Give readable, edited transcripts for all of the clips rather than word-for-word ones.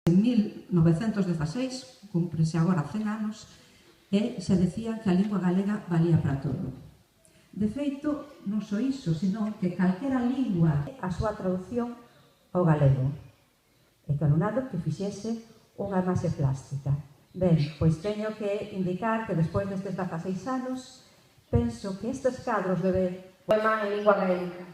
En 1916, cúmprese agora 100 anos, e se decía que a lingua galega valía para todo. De feito, non só iso, sino que calquera lingua a súa traducción ao galego. E que alumnado que fixese unha imaxe plástica. Ben, pois teño que indicar que despois destes 16 anos penso que estes cadros de poema en lingua gaélica.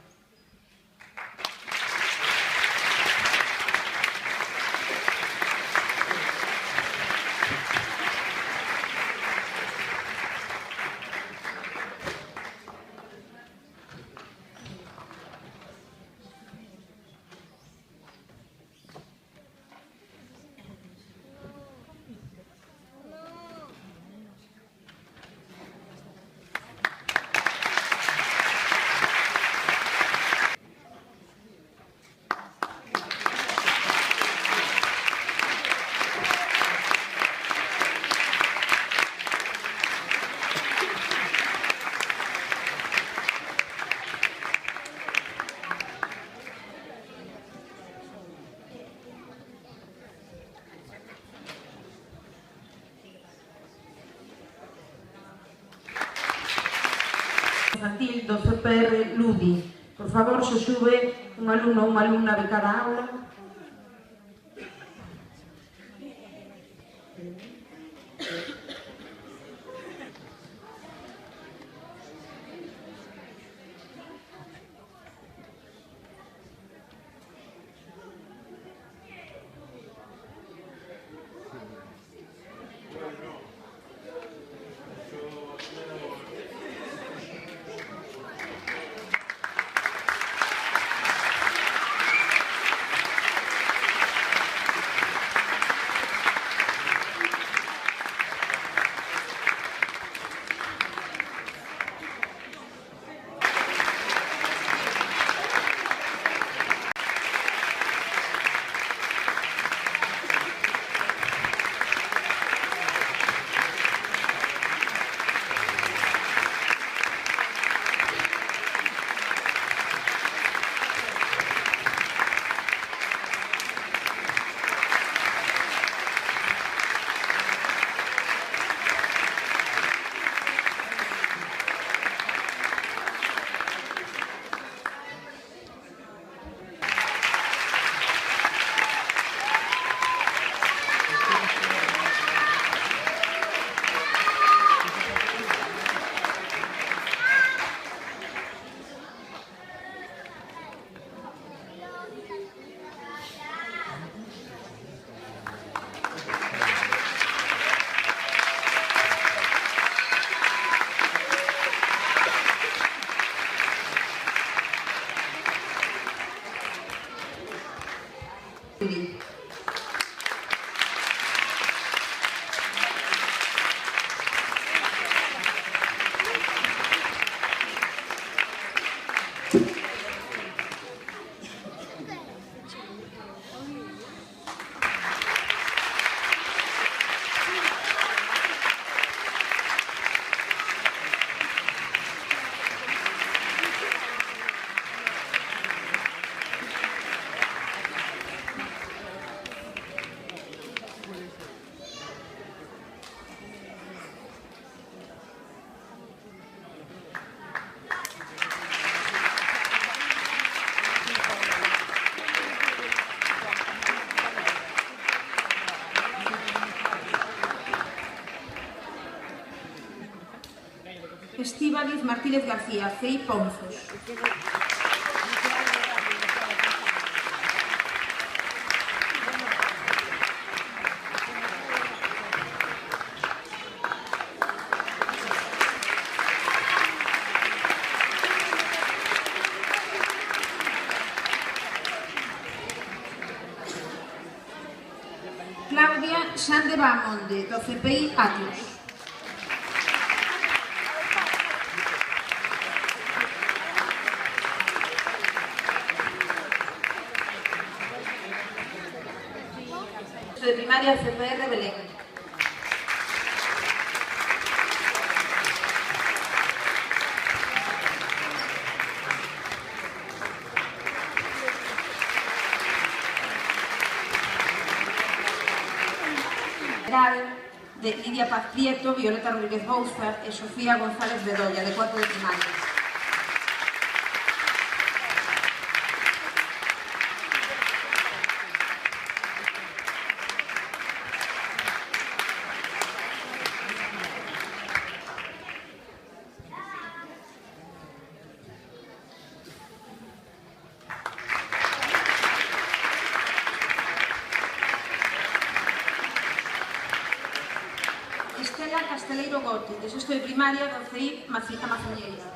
Infantil do CPR Ludi. Por favor, se sube un alumno ou unha alumna de cada aula. Estíbaliz Martínez García, CEI Ponzos. Claudia Xande Bamonde, do CPI Atios. De primaria CPR Belén. xeral de Lidia Paz Prieto, Violeta Rodríguez Bouza e Sofía González Bedolla, de cuarto de primaria. Estela Casteleiro Goti, de sexto de primaria, do CEIP Maciñeira.